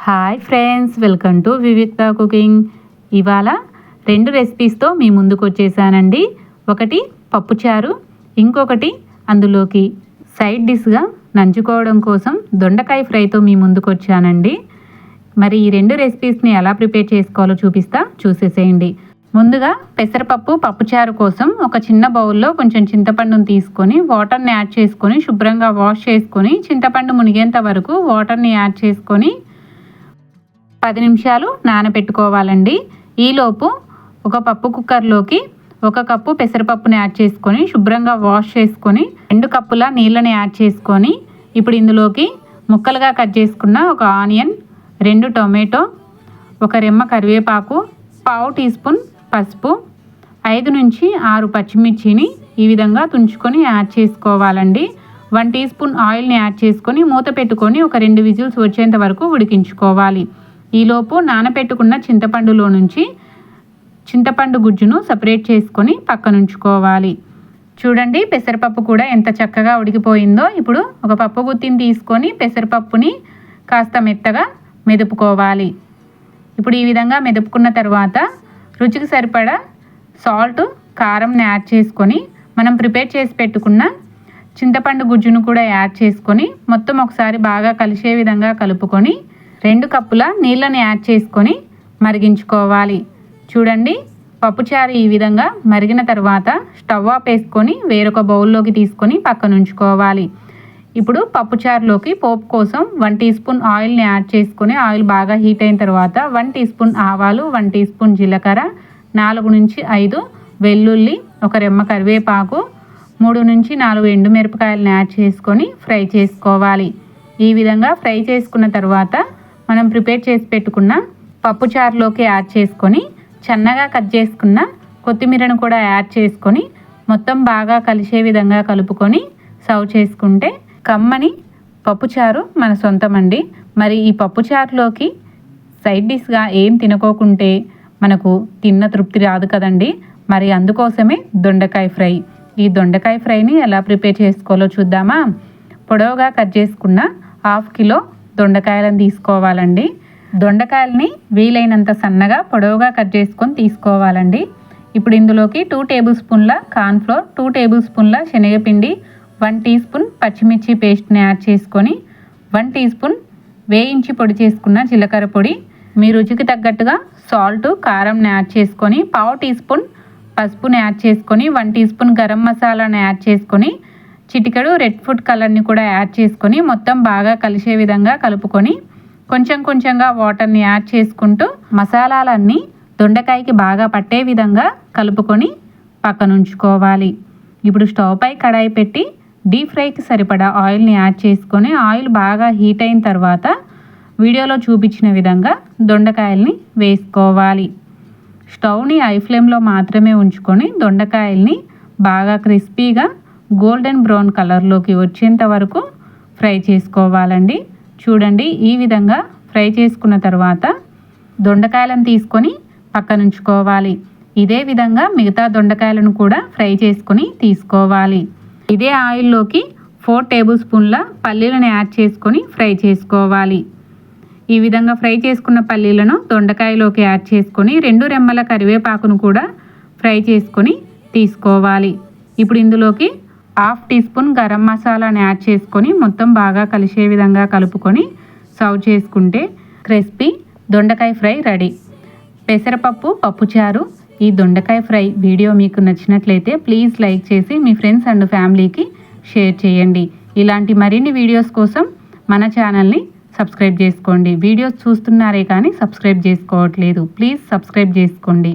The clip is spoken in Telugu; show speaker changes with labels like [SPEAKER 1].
[SPEAKER 1] హాయ్ ఫ్రెండ్స్, వెల్కమ్ టు వివిక్త కుకింగ్. ఇవాళ 2 రెసిపీస్తో మీ ముందుకు వచ్చేసానండి. ఒకటి పప్పుచారు, ఇంకొకటి అందులోకి సైడ్ డిష్గా నంచుకోవడం కోసం దొండకాయ ఫ్రైతో మీ ముందుకు వచ్చానండి. మరి ఈ 2 రెసిపీస్ని ఎలా ప్రిపేర్ చేసుకోవాలో చూసేసేయండి. ముందుగా పెసరపప్పు పప్పుచారు కోసం ఒక చిన్న బౌల్లో కొంచెం చింతపండును తీసుకొని వాటర్ని యాడ్ చేసుకొని శుభ్రంగా వాష్ చేసుకొని చింతపండు మునిగేంత వరకు వాటర్ని యాడ్ చేసుకొని 10 నిమిషాలు నానబెట్టుకోవాలండి. ఈలోపు ఒక పప్పు కుక్కర్లోకి 1 కప్పు పెసరపప్పుని యాడ్ చేసుకొని శుభ్రంగా వాష్ చేసుకొని 2 కప్పుల నీళ్ళని యాడ్ చేసుకొని ఇప్పుడు ఇందులోకి ముక్కలుగా కట్ చేసుకున్న ఒక ఆనియన్, 2 టొమాటో, 1 రెమ్మ కరివేపాకు, 1/2 టీ స్పూన్ పసుపు, 5 నుంచి 6 పచ్చిమిర్చిని ఈ విధంగా తుంచుకొని యాడ్ చేసుకోవాలండి. 1 టీ స్పూన్ ఆయిల్ని యాడ్ చేసుకొని మూత పెట్టుకొని ఒక 2 విజిల్స్ వచ్చేంత వరకు ఉడికించుకోవాలి. ఈలోపు నానబెట్టుకున్న చింతపండులో నుంచి చింతపండు గుజ్జును సపరేట్ చేసుకొని పక్కనుంచుకోవాలి. చూడండి, పెసరపప్పు కూడా ఎంత చక్కగా ఉడికిపోయిందో. ఇప్పుడు ఒక పప్పు గుత్తిని తీసుకొని పెసరపప్పుని కాస్త మెత్తగా మెదుపుకోవాలి. ఇప్పుడు ఈ విధంగా మెదుపుకున్న తర్వాత రుచికి సరిపడా సాల్ట్, కారంని యాడ్ చేసుకొని మనం ప్రిపేర్ చేసి పెట్టుకున్న చింతపండు గుజ్జును కూడా యాడ్ చేసుకొని మొత్తం ఒకసారి బాగా కలిసే విధంగా కలుపుకొని 2 కప్పుల నీళ్ళని యాడ్ చేసుకొని మరిగించుకోవాలి. చూడండి, పప్పుచారు ఈ విధంగా మరిగిన తర్వాత స్టవ్ ఆఫ్ వేసుకొని వేరొక బౌల్లోకి తీసుకొని పక్కన ఉంచుకోవాలి. ఇప్పుడు పప్పుచారులోకి పోపు కోసం 1 టీ స్పూన్ ఆయిల్ని యాడ్ చేసుకొని ఆయిల్ బాగా హీట్ అయిన తర్వాత 1 టీ స్పూన్ ఆవాలు, 1 టీ స్పూన్ జీలకర్ర, 4 నుంచి 5 వెల్లుల్లి, 1 రెమ్మ కరివేపాకు, 3 నుంచి 4 ఎండుమిరపకాయలను యాడ్ చేసుకొని ఫ్రై చేసుకోవాలి. ఈ విధంగా ఫ్రై చేసుకున్న తర్వాత మనం ప్రిపేర్ చేసి పెట్టుకున్న పప్పుచారులోకి యాడ్ చేసుకొని సన్నగా కట్ చేసుకున్న కొత్తిమీరను కూడా యాడ్ చేసుకొని మొత్తం బాగా కలిసే విధంగా కలుపుకొని సర్వ్ చేసుకుంటే కమ్మని పప్పుచారు మన సొంతమండి. మరి ఈ పప్పుచారులోకి సైడ్ డిష్గా ఏం తినుకోకుంటే మనకు తిన్న తృప్తి రాదు కదండి. మరి అందుకోసమే దొండకాయ ఫ్రై. ఈ దొండకాయ ఫ్రైని ఎలా ప్రిపేర్ చేసుకోవాలో చూద్దామా. పొడవుగా కట్ చేసుకున్న 1/2 కిలో దొండకాయలను తీసుకోవాలండి. దొండకాయలని వీలైనంత సన్నగా పొడవుగా కట్ చేసుకొని తీసుకోవాలండి. ఇప్పుడు ఇందులోకి 2 టేబుల్ స్పూన్ల కార్న్ఫ్లోర్, 2 టేబుల్ స్పూన్ల శనగపిండి, 1 టీ స్పూన్ పచ్చిమిర్చి పేస్ట్ని యాడ్ చేసుకొని 1 టీ స్పూన్ వేయించి పొడి చేసుకున్న జీలకర్ర పొడి, మీ రుచికి తగ్గట్టుగా సాల్ట్, కారంని యాడ్ చేసుకొని 1/2 టీ స్పూన్ పసుపుని యాడ్ చేసుకొని 1 టీ స్పూన్ గరం మసాలాని యాడ్ చేసుకొని చిటికెడు రెడ్ ఫుడ్ కలర్ని కూడా యాడ్ చేసుకొని మొత్తం బాగా కలిసే విధంగా కలుపుకొని కొంచెం కొంచెంగా వాటర్ని యాడ్ చేసుకుంటూ మసాలాలన్నీ దొండకాయకి బాగా పట్టే విధంగా కలుపుకొని పక్కన ఉంచుకోవాలి. ఇప్పుడు స్టవ్ పై కడాయి పెట్టి డీప్ ఫ్రైకి సరిపడా ఆయిల్ని యాడ్ చేసుకొని ఆయిల్ బాగా హీట్ అయిన తర్వాత వీడియోలో చూపించిన విధంగా దొండకాయల్ని వేసుకోవాలి. స్టవ్ని హై ఫ్లేమ్లో మాత్రమే ఉంచుకొని దొండకాయల్ని బాగా క్రిస్పీగా గోల్డెన్ బ్రౌన్ కలర్లోకి వచ్చేంత వరకు ఫ్రై చేసుకోవాలండి. చూడండి, ఈ విధంగా ఫ్రై చేసుకున్న తర్వాత దొండకాయలను తీసుకొని పక్కన ఉంచుకోవాలి. ఇదే విధంగా మిగతా దొండకాయలను కూడా ఫ్రై చేసుకొని తీసుకోవాలి. ఇదే ఆయిల్లోకి 4 టేబుల్ స్పూన్ల పల్లీలను యాడ్ చేసుకొని ఫ్రై చేసుకోవాలి. ఈ విధంగా ఫ్రై చేసుకున్న పల్లీలను దొండకాయలోకి యాడ్ చేసుకొని 2 రెమ్మల కరివేపాకును కూడా ఫ్రై చేసుకొని తీసుకోవాలి. ఇప్పుడు ఇందులోకి 1/2 టీ స్పూన్ గరం మసాలాని యాడ్ చేసుకొని మొత్తం బాగా కలిసే విధంగా కలుపుకొని సర్వ్ చేసుకుంటే క్రిస్పీ దొండకాయ ఫ్రై రెడీ. పెసరపప్పు పప్పుచారు, ఈ దొండకాయ ఫ్రై వీడియో మీకు నచ్చినట్లయితే ప్లీజ్ లైక్ చేసి మీ ఫ్రెండ్స్ అండ్ ఫ్యామిలీకి షేర్ చేయండి. ఇలాంటి మరిన్ని వీడియోస్ కోసం మన ఛానల్ని సబ్స్క్రైబ్ చేసుకోండి. వీడియోస్ చూస్తున్నారే కానీ సబ్స్క్రైబ్ చేసుకోవట్లేదు, ప్లీజ్ సబ్స్క్రైబ్ చేసుకోండి.